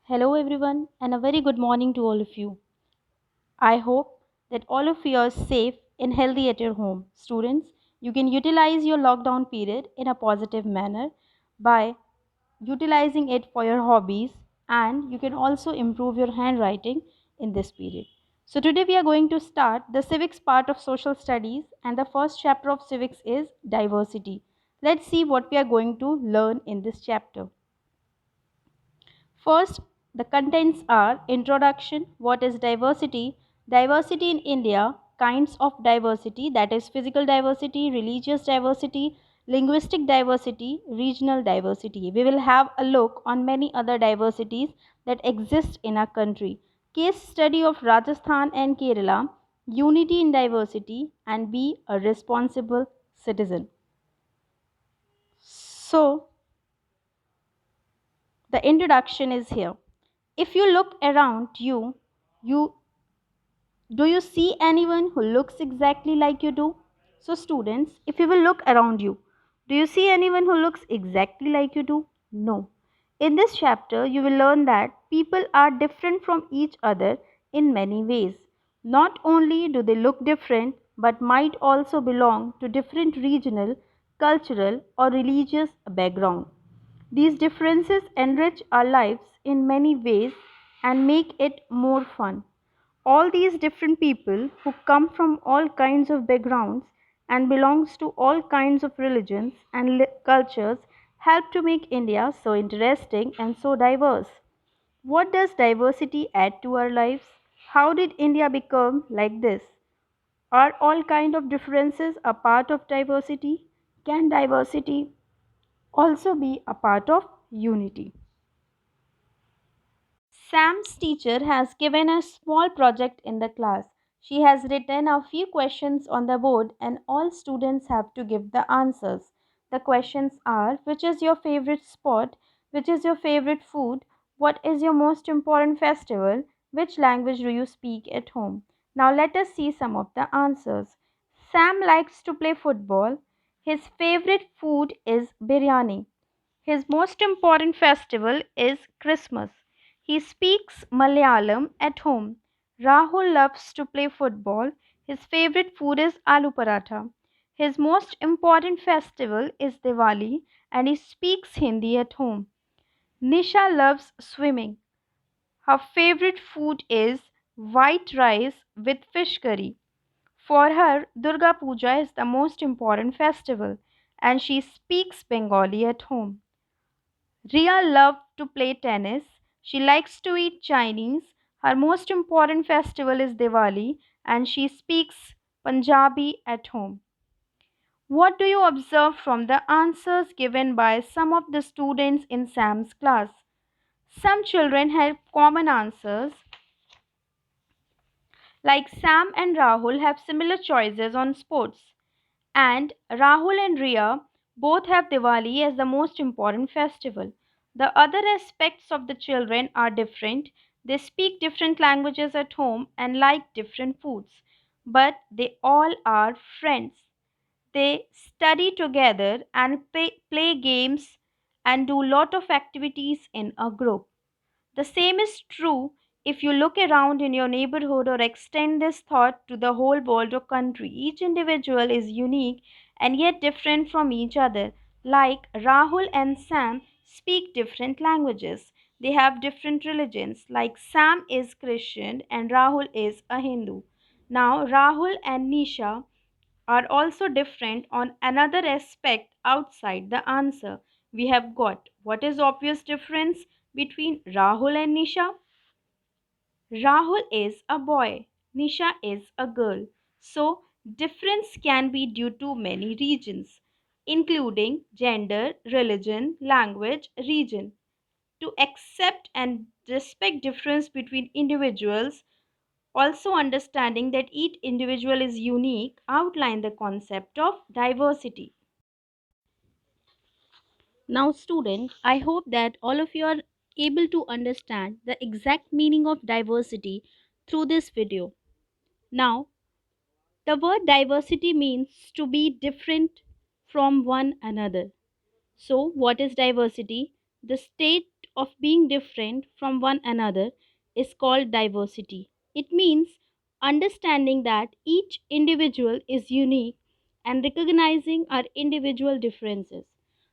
Hello, everyone, and a very good morning to all of you. I hope that all of you are safe and healthy at your home. Students, you can utilize your lockdown period in a positive manner by utilizing it for your hobbies, and you can also improve your handwriting in this period. So, today we are going to start the civics part of social studies, and the first chapter of civics is diversity. Let's see what we are going to learn in this chapter. First, the contents are introduction, what is diversity, diversity in India, kinds of diversity, that is physical diversity, religious diversity, linguistic diversity, regional diversity. We will have a look on many other diversities that exist in our country. Case study of Rajasthan and Kerala, unity in diversity, and be a responsible citizen. So, the introduction is here. If you look around you do you see anyone who looks exactly like you do? So students, if you will look around you, do you see anyone who looks exactly like you do? No. In this chapter, you will learn that people are different from each other in many ways. Not only do they look different, but might also belong to different regional, cultural, or religious background. These differences enrich our lives in many ways and make it more fun. All these different people who come from all kinds of backgrounds and belongs to all kinds of religions and cultures help to make India so interesting and so diverse. What does diversity add to our lives? How did India become like this? Are all kind of differences a part of diversity? Can diversity also be a part of unity? Sam's teacher has given a small project in the class. She has written a few questions on the board and all students have to give the answers. The questions are: which is your favorite sport? Which is your favorite food? What is your most important festival? Which language do you speak at home? Now let us see some of the answers. Sam likes to play football. His favorite food is biryani. His most important festival is Christmas. He speaks Malayalam at home. Rahul loves to play football. His favorite food is aloo paratha. His most important festival is Diwali and he speaks Hindi at home. Nisha loves swimming. Her favorite food is white rice with fish curry. For her, Durga Puja is the most important festival and she speaks Bengali at home. Ria loves to play tennis. She likes to eat Chinese. Her most important festival is Diwali and she speaks Punjabi at home. What do you observe from the answers given by some of the students in Sam's class? Some children have common answers, like Sam and Rahul have similar choices on sports, and Rahul and Ria both have Diwali as the most important festival. The other aspects of the children are different. They speak different languages at home and like different foods, but they all are friends. They study together and play games and do lot of activities in a group. The same is true if you look around in your neighborhood or extend this thought to the whole world or country. Each individual is unique and yet different from each other. Like Rahul and Sam speak different languages. They have different religions. Like Sam is Christian and Rahul is a Hindu. Now, Rahul and Nisha are also different on another aspect outside the answer. We have got what is obvious difference between Rahul and Nisha? Rahul is a boy, Nisha is a girl. So, difference can be due to many reasons, including gender, religion, language, region. To accept and respect difference between individuals, also understanding that each individual is unique, outline the concept of diversity. Now, students, I hope that all of you are able to understand the exact meaning of diversity through this video. Now, the word diversity means to be different from one another. So, what is diversity? The state of being different from one another is called diversity. It means understanding that each individual is unique and recognizing our individual differences.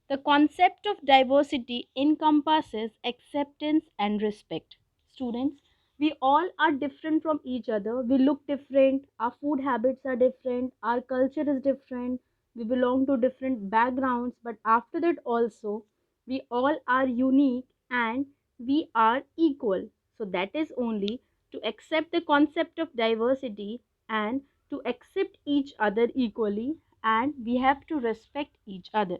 The concept of diversity encompasses acceptance and respect. Students, we all are different from each other. We look different, our food habits are different, our culture is different, we belong to different backgrounds, but after that, also, we all are unique and we are equal. So, that is only to accept the concept of diversity and to accept each other equally, and we have to respect each other.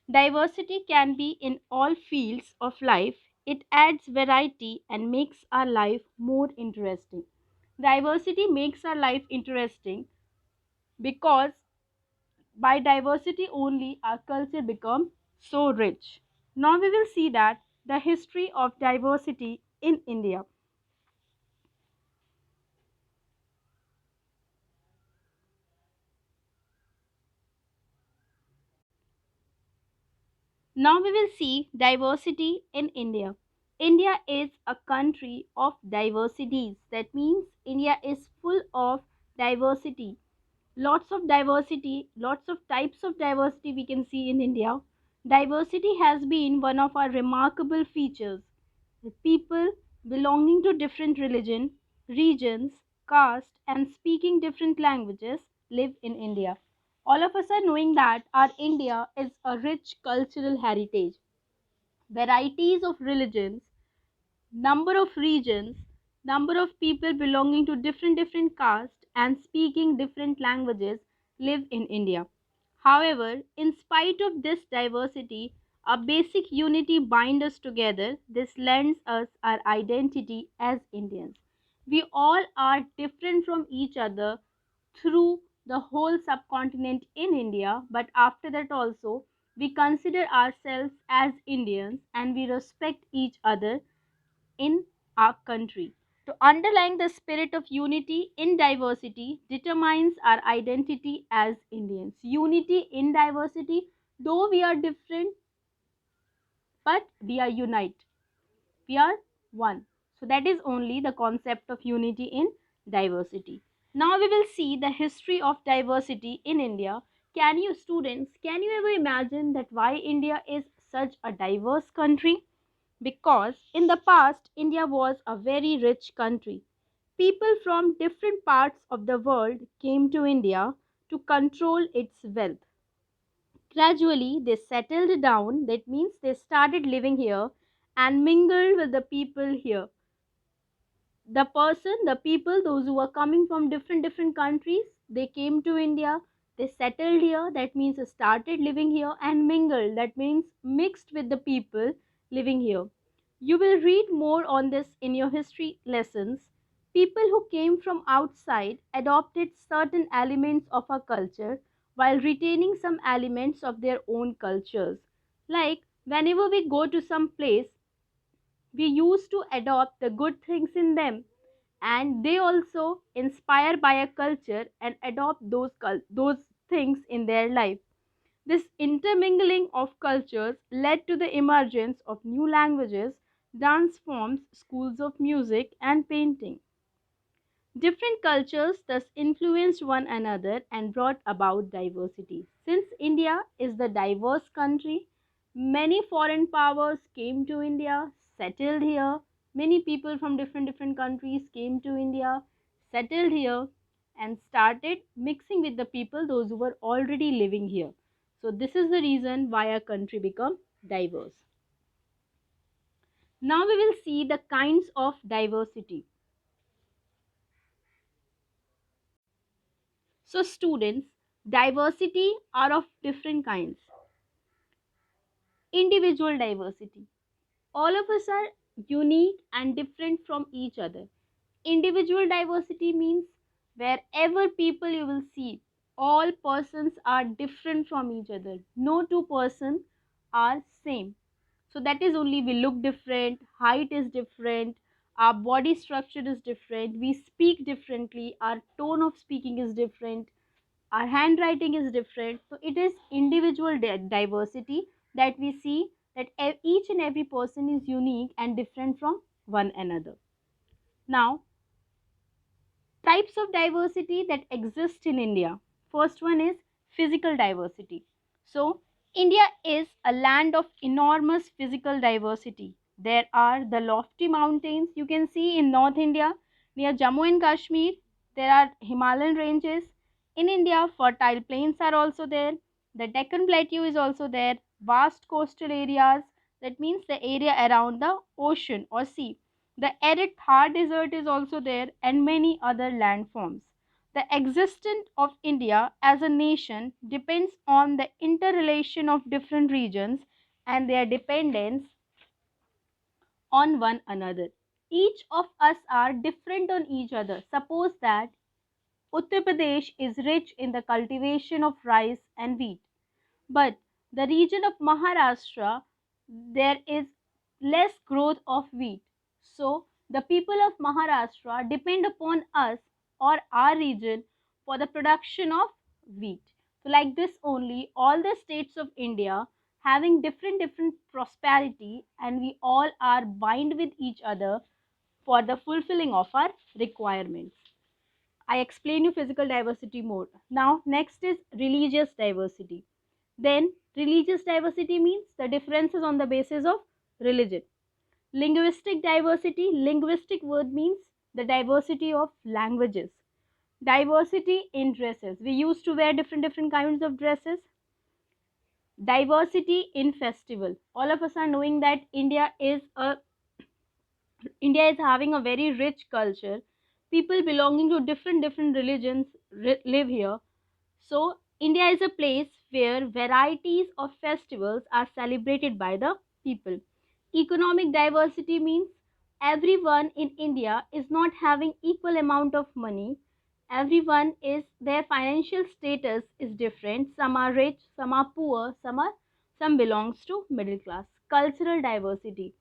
Diversity can be in all fields of life. It adds variety and makes our life more interesting. Diversity makes our life interesting because by diversity only our culture becomes so rich. Now we will see that the history of diversity in India. Now we will see diversity in India. India is a country of diversities. That means India is full of diversity. Lots of diversity, lots of types of diversity we can see in India. Diversity has been one of our remarkable features. The people belonging to different religion, regions, caste and speaking different languages live in India. All of us are knowing that our India is a rich cultural heritage. Varieties of religions, number of regions, number of people belonging to different castes and speaking different languages live in India. However, in spite of this diversity, a basic unity binds us together. This lends us our identity as Indians. We all are different from each other through the whole subcontinent in India, but after that also we consider ourselves as Indians and we respect each other in our country. To underline the spirit of unity in diversity determines our identity as Indians. Unity in diversity, though we are different, but we are unite. We are one. So that is only the concept of unity in diversity. Now we will see the history of diversity in India. Can you students, can you ever imagine that why India is such a diverse country? Because in the past, India was a very rich country. People from different parts of the world came to India to control its wealth. Gradually, they settled down, that means they started living here and mingled with the people here. The people, those who were coming from different countries, they came to India, they settled here, that means they started living here and mingled, that means mixed with the people living here. You will read more on this in your history lessons. People who came from outside adopted certain elements of our culture while retaining some elements of their own cultures. Like whenever we go to some place, we used to adopt the good things in them, and they also inspire by a culture and adopt those things in their life. This intermingling of cultures led to the emergence of new languages, dance forms, schools of music and painting. Different cultures thus influenced one another and brought about diversity. Since India is the diverse country, many foreign powers came to India, settled here. Many people from different countries came to India, settled here, and started mixing with the people those who were already living here. So this is the reason why our country become diverse. Now we will see the kinds of diversity. So, students, diversity are of different kinds. Individual diversity. All of us are unique and different from each other. Individual diversity means wherever people you will see, all persons are different from each other. No two persons are same. So that is only we look different, height is different, our body structure is different, we speak differently, our tone of speaking is different, our handwriting is different. So it is individual diversity that we see that each and every person is unique and different from one another. Now, types of diversity that exist in India. First one is physical diversity. So, India is a land of enormous physical diversity. There are the lofty mountains you can see in North India near Jammu and Kashmir. There are Himalayan ranges. In India, fertile plains are also there. The Deccan Plateau is also there. Vast coastal areas, that means the area around the ocean or sea. The arid Thar desert is also there, and many other landforms. The existence of India as a nation depends on the interrelation of different regions and their dependence on one another. Each of us are different on each other. Suppose that Uttar Pradesh is rich in the cultivation of rice and wheat, but the region of Maharashtra, there is less growth of wheat. So the people of Maharashtra depend upon us or our region for the production of wheat. So like this only, all the states of India having different prosperity, and we all are bind with each other for the fulfilling of our requirements. I explain you physical diversity more. Now next is religious diversity. Then, religious diversity means the differences on the basis of religion. Linguistic diversity, linguistic word means the diversity of languages. Diversity in dresses. We used to wear different kinds of dresses. Diversity in festival. All of us are knowing that India is having a very rich culture. People belonging to different religions live here. So, India is a place where varieties of festivals are celebrated by the people. Economic diversity means everyone in India is not having equal amount of money. Everyone is their financial status is different. Some are rich, some are poor, some belongs to middle class. Cultural diversity.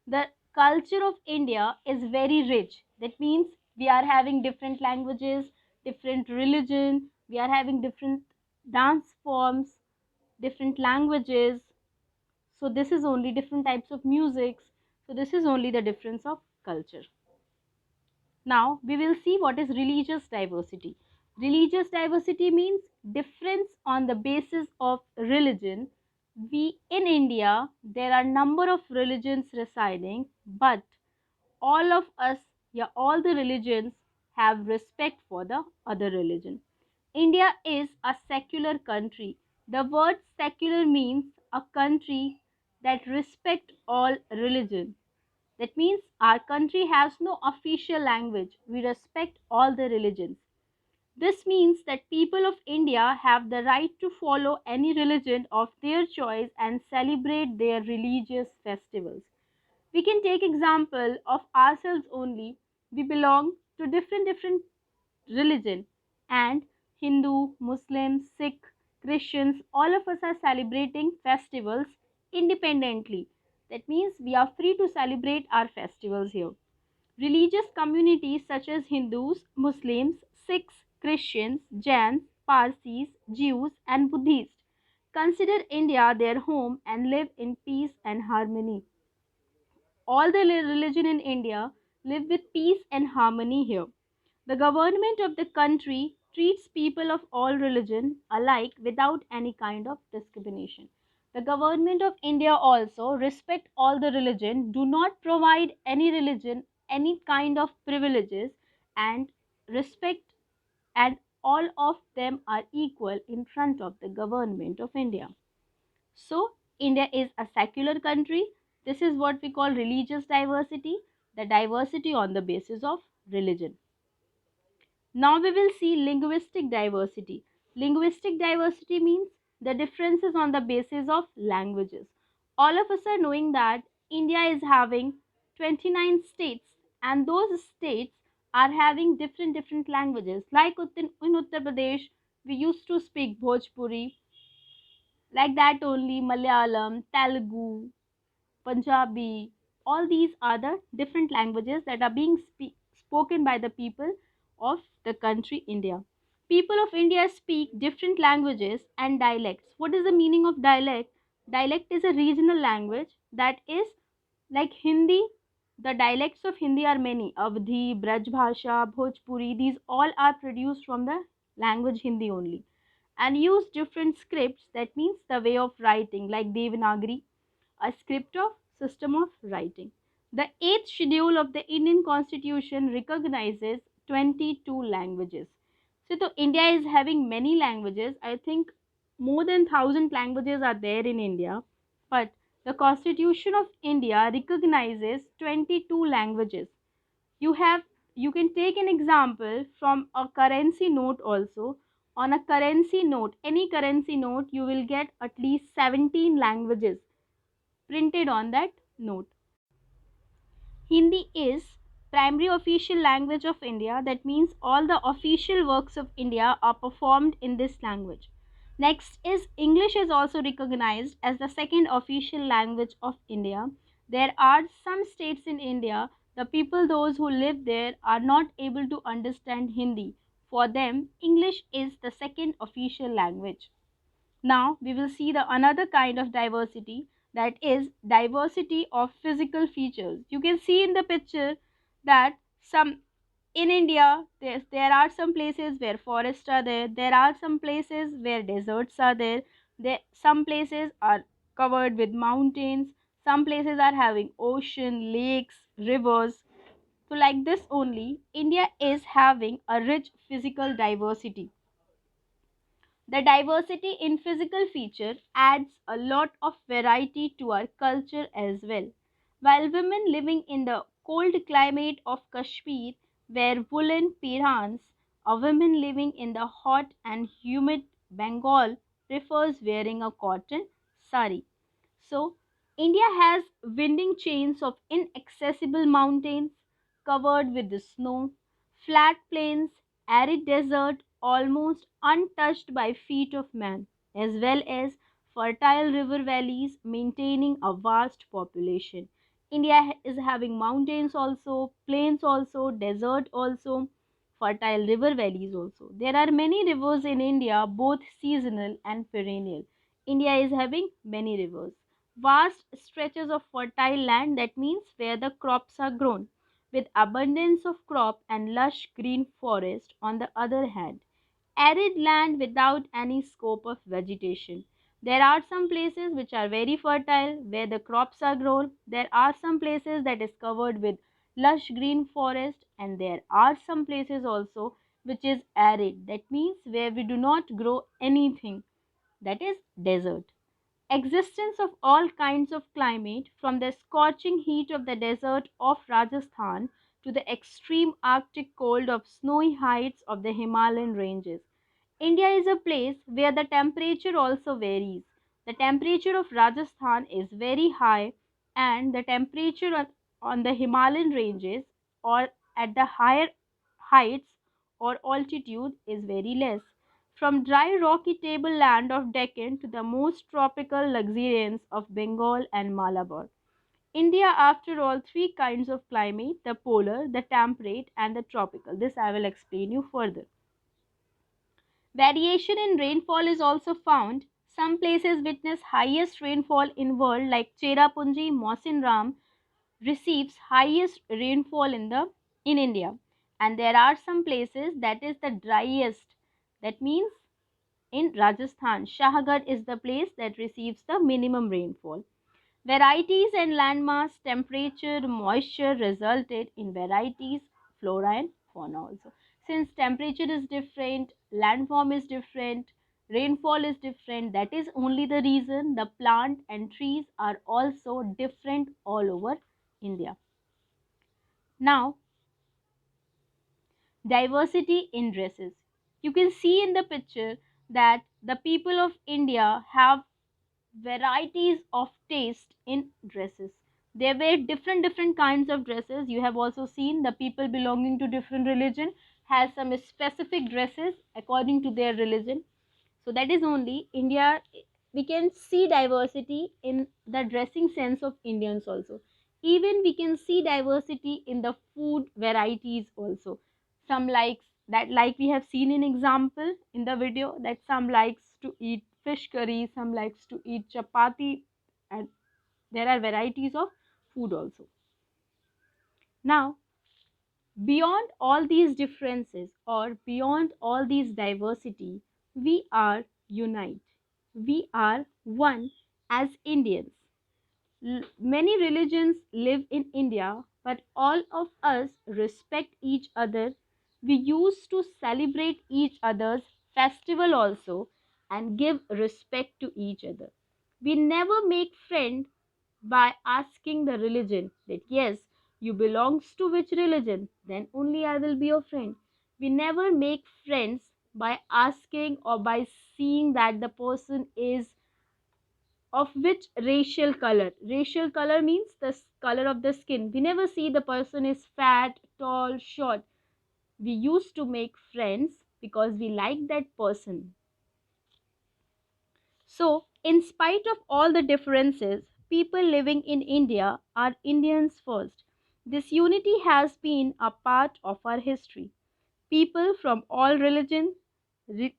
The culture of India is very rich. That means we are having different languages, different religion, we are having different dance forms, different languages. So this is only different types of musics. So this is only the difference of culture. Now we will see what is religious diversity. Religious diversity means difference on the basis of religion. We in India there are number of religions residing, but all of us, yeah, all the religions have respect for the other religion. India is a secular country. The word secular means a country that respect all religion. That means our country has no official language. We respect all the religions. This means that people of India have the right to follow any religion of their choice and celebrate their religious festivals. We can take example of ourselves only. We belong to different religion, and Hindu, Muslim, Sikh, Christians, all of us are celebrating festivals independently. That means we are free to celebrate our festivals here. Religious communities such as Hindus, Muslims, Sikhs, Christians, Jains, Parsis, Jews, and Buddhists consider India their home and live in peace and harmony. All the religion in India live with peace and harmony here. The government of the country treats people of all religion alike without any kind of discrimination. The government of India also respect all the religion, do not provide any religion any kind of privileges, and respect, and all of them are equal in front of the government of India. So, India is a secular country. This is what we call religious diversity, the diversity on the basis of religion. Now we will see linguistic diversity. Linguistic diversity means the differences on the basis of languages. All of us are knowing that India is having 29 states, and those states are having different languages. Like in Uttar Pradesh, we used to speak Bhojpuri, like that only Malayalam, Telugu, Punjabi, all these are the different languages that are being spoken by the people of the country India. People of India speak different languages and dialects. What is the meaning of dialect? Dialect is a regional language that is like Hindi. The dialects of Hindi are many: Avdhi, Braj Bhasha, Bhojpuri. These all are produced from the language Hindi only, and use different scripts. That means the way of writing, like Devanagari, a script of system of writing. The eighth schedule of the Indian Constitution recognizes 22 languages. So India is having many languages. I think more than 1,000 languages are there in India, but the Constitution of India recognizes 22 languages. You have you can take an example from a currency note also. On a currency note, any currency note, you will get at least 17 languages printed on that note. Hindi is primary official language of India. That means all the official works of India are performed in this language. Next is English is also recognized as the second official language of India. There are some states in India, the people those who live there are not able to understand Hindi. For them, English is the second official language. Now we will see the another kind of diversity, that is diversity of physical features. You can see in the picture that some in India there are some places where forests are there, there are some places where deserts are there, some places are covered with mountains, some places are having ocean, lakes, rivers. So like this only, India is having a rich physical diversity. The diversity in physical feature adds a lot of variety to our culture as well. While women living in the cold climate of Kashmir wear woolen pirhans, a woman living in the hot and humid Bengal prefers wearing a cotton sari. So, India has winding chains of inaccessible mountains covered with the snow, flat plains, arid desert almost untouched by feet of man, as well as fertile river valleys maintaining a vast population. India is having mountains also, plains also, desert also, fertile river valleys also. There are many rivers in India, both seasonal and perennial. India is having many rivers. Vast stretches of fertile land, that means where the crops are grown, with abundance of crop and lush green forest on the other hand. Arid land without any scope of vegetation. There are some places which are very fertile where the crops are grown. There are some places that is covered with lush green forest, and there are some places also which is arid. That means where we do not grow anything, that is desert. Existence of all kinds of climate, from the scorching heat of the desert of Rajasthan to the extreme Arctic cold of snowy heights of the Himalayan ranges. India is a place where the temperature also varies. The temperature of Rajasthan is very high, and the temperature on the Himalayan ranges or at the higher heights or altitude is very less. From dry rocky tableland of Deccan to the most tropical luxuriance of Bengal and Malabar. India, after all, three kinds of climate: the polar, the temperate, and the tropical. This I will explain you further. Variation in rainfall is also found. Some places witness highest rainfall in world, like Cherrapunji, Mausinram receives highest rainfall in India, and there are some places that is the driest. That means in Rajasthan, Shahgarh is the place that receives the minimum rainfall. Varieties and landmass, temperature, moisture resulted in varieties, flora and fauna also. Since temperature is different, landform is different, rainfall is different, that is only the reason the plant and trees are also different all over India. Now, diversity in dresses. You can see in the picture that the people of India have varieties of taste in dresses. They wear different kinds of dresses. You have also seen the people belonging to different religion has some specific dresses according to their religion. So that is only India. We can see diversity in the dressing sense of Indians also. Even we can see diversity in the food varieties also. Some likes that, like we have seen in example in the video, that some likes to eat fish curry, some likes to eat chapati, and there are varieties of food also. Now, beyond all these differences or beyond all these diversity, we are unite. We are one as Indians. Many religions live in India, but all of us respect each other. We used to celebrate each other's festival also and give respect to each other. We never make friend by asking the religion that yes, you belongs to which religion, then only I will be your friend. We never make friends by asking or by seeing that the person is of which racial color. Racial color means the color of the skin. We never see the person is fat, tall, short. We used to make friends because we like that person. So, in spite of all the differences, people living in India are Indians first. This unity has been a part of our history. People from all religions,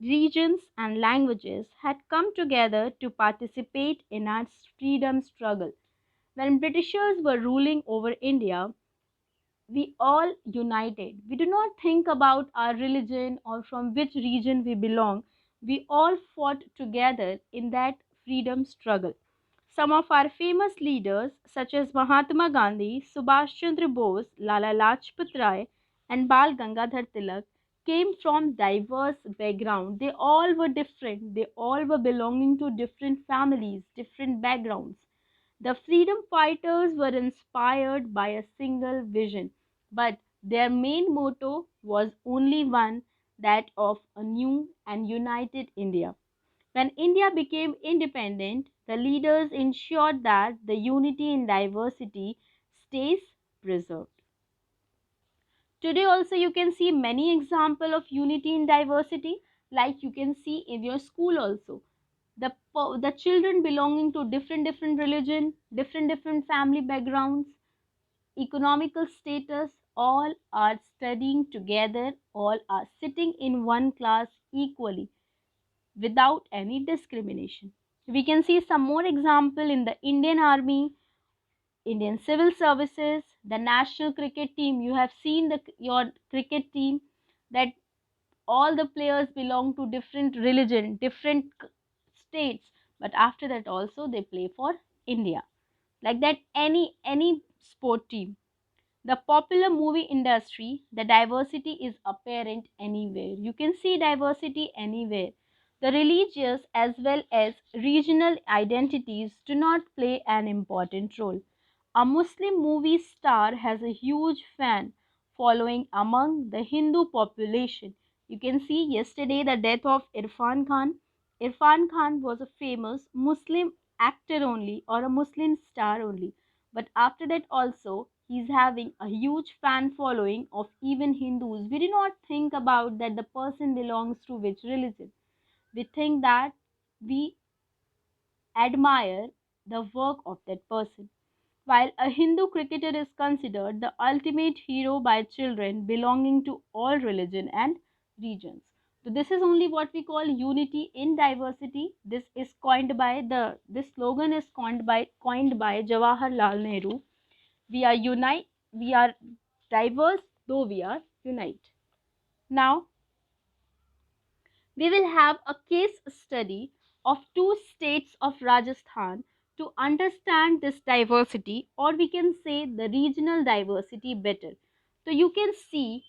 regions, and languages had come together to participate in our freedom struggle. When Britishers were ruling over India, we all united. We do not think about our religion or from which region we belong. We all fought together in that freedom struggle. Some of our famous leaders, such as Mahatma Gandhi, Subhash Chandra Bose, Lala Lajpat Rai, and Bal Gangadhar Tilak, came from diverse backgrounds. They all were different. They all were belonging to different families, different backgrounds. The freedom fighters were inspired by a single vision, but their main motto was only one, that of a new and united India. When India became independent, the leaders ensured that the unity in diversity stays preserved. Today also you can see many example of unity in diversity, like you can see in your school also. The children belonging to different religion, different family backgrounds, economical status, all are studying together, all are sitting in one class equally without any discrimination. We can see some more example in the Indian Army, Indian Civil Services, the national cricket team. You have seen your cricket team, that all the players belong to different religion, different states, but after that also they play for India. Like that, any sport team. The popular movie industry, the diversity is apparent anywhere. You can see diversity anywhere. The religious as well as regional identities do not play an important role. A Muslim movie star has a huge fan following among the Hindu population. You can see yesterday the death of Irfan Khan. Irfan Khan was a famous Muslim actor only, or a Muslim star only, but after that also he's having a huge fan following of even Hindus. We do not think about that the person belongs to which religion. We think that we admire the work of that person. While a Hindu cricketer is considered the ultimate hero by children belonging to all religion and regions. So this is only what we call unity in diversity. This slogan is coined by Jawaharlal Nehru. We are unite, we are diverse, though we are unite. Now we will have a case study of two states of Rajasthan to understand this diversity, or we can say the regional diversity better. So you can see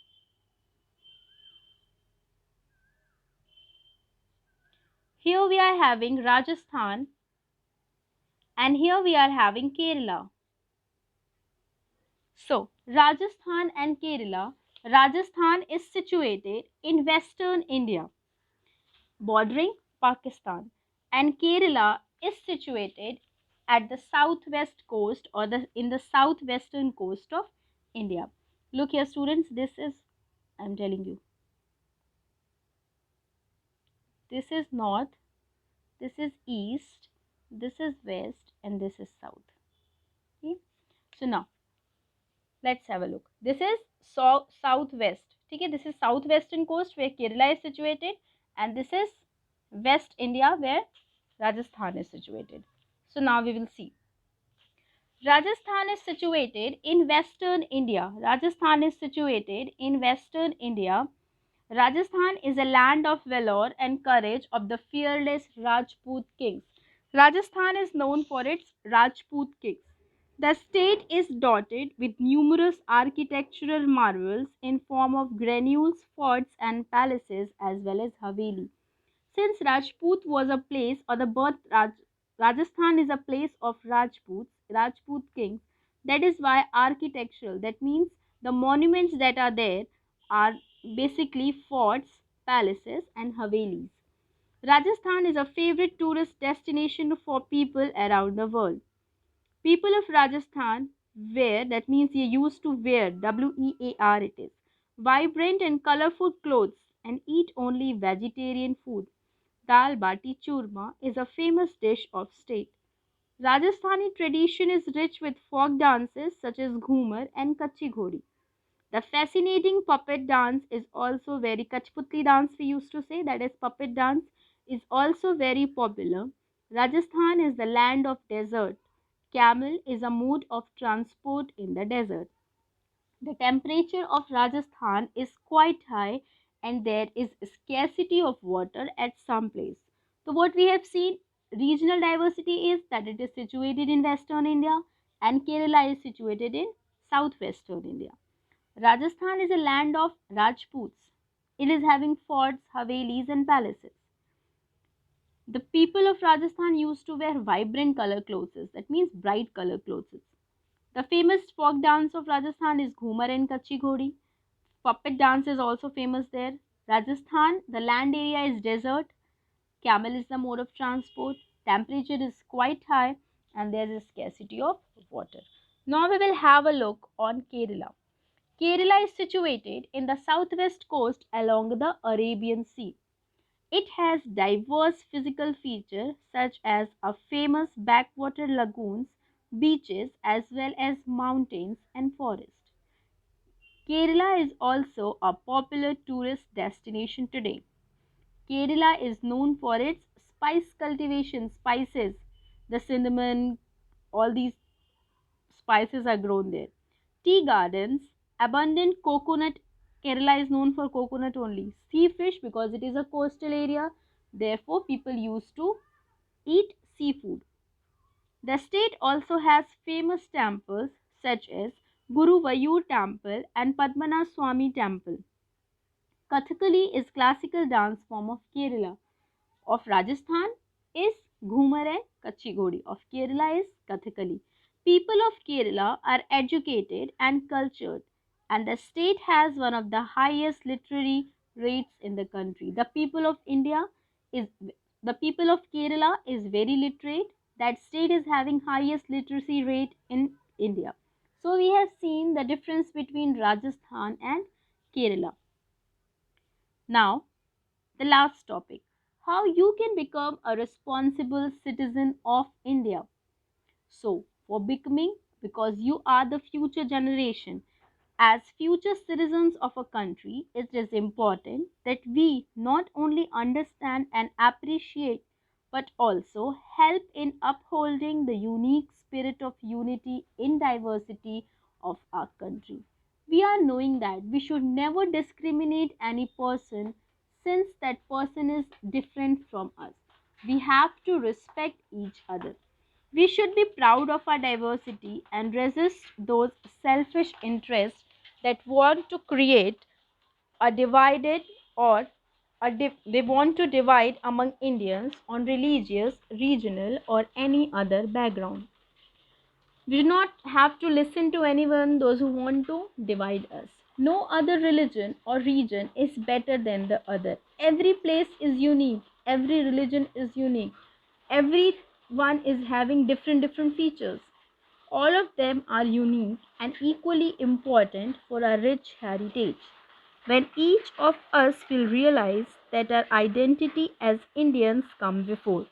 here we are having Rajasthan and here we are having Kerala. So Rajasthan and Kerala. Rajasthan is situated in western India bordering Pakistan, and Kerala is situated at the southwest coast, or in the southwestern coast of India. Look here students, this is, I'm telling you, this is north, this is east, this is west, and this is south. Okay? So now let's have a look. This is southwest. Okay, this is southwestern coast where Kerala is situated, and this is West India where Rajasthan is situated? So now we will see. Rajasthan is situated in western India. Rajasthan is situated in western India. Rajasthan is a land of valor and courage of the fearless Rajput kings. Rajasthan is known for its Rajput kings. The state is dotted with numerous architectural marvels in form of granules, forts and palaces as well as haveli. Since Rajput was a place or the Rajasthan is a place of Rajput kings. That is why architectural, that means the monuments that are there are basically forts, palaces and havelis. Rajasthan is a favorite tourist destination for people around the world. People of Rajasthan wear, that means they used to wear, wear it is, vibrant and colorful clothes and eat only vegetarian food. Dal bati churma is a famous dish of state. Rajasthani tradition is rich with folk dances such as Ghumar and Kachi Ghodi. The fascinating puppet dance is also very Kachputli dance we used to say, that is puppet dance is also very popular. Rajasthan is the land of desert. Camel is a mode of transport in the desert. The temperature of Rajasthan is quite high and there is scarcity of water at some place. So what we have seen, regional diversity is that it is situated in western India and Kerala is situated in southwestern India. Rajasthan is a land of Rajputs. It is having forts, havelis and palaces. The people of Rajasthan used to wear vibrant color clothes, that means bright color clothes. The famous folk dance of Rajasthan is Ghumar and Kachi Ghodi. Puppet dance is also famous there. Rajasthan, the land area is desert. Camel is the mode of transport. Temperature is quite high and there is a scarcity of water. Now we will have a look on Kerala. Kerala is situated in the southwest coast along the Arabian Sea. It has diverse physical features such as a famous backwater lagoons, beaches as well as mountains and forests. Kerala is also a popular tourist destination today. Kerala is known for its spice cultivation, spices, the cinnamon, all these spices are grown there. Tea gardens, abundant coconut. Kerala is known for coconut only. Sea fish because it is a coastal area, therefore people used to eat seafood. The state also has famous temples such as Guru Vayur Temple and Padmanath Swami Temple. Kathakali is classical dance form of Kerala. Of Rajasthan is Ghumar and Kachi Ghodi. Of Kerala is Kathakali. People of Kerala are educated and cultured and the state has one of the highest literary rates in the country. Is the people of Kerala is very literate. That state is having highest literacy rate in India. So we have seen the difference between Rajasthan and Kerala. Now the last topic, how you can become a responsible citizen of India. So, for becoming, because you are the future generation, as future citizens of a country, it is important that we not only understand and appreciate but also help in upholding the unique spirit of unity in diversity of our country. We are knowing that we should never discriminate any person since that person is different from us. We have to respect each other. We should be proud of our diversity and resist those selfish interests that want to create a divided or they want to divide among Indians on religious, regional, or any other background. We do not have to listen to anyone, those who want to divide us. No other religion or region is better than the other. Every place is unique. Every religion is unique. Everyone is having different features. All of them are unique and equally important for our rich heritage. When each of us will realize that our identity as Indians come before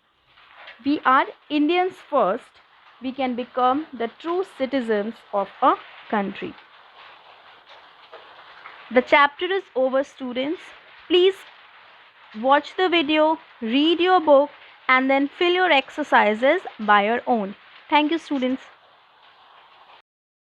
we are Indians first, we can become the true citizens of a country. The chapter is over, students. Please watch the video, read your book, and then fill your exercises by your own. Thank you, students.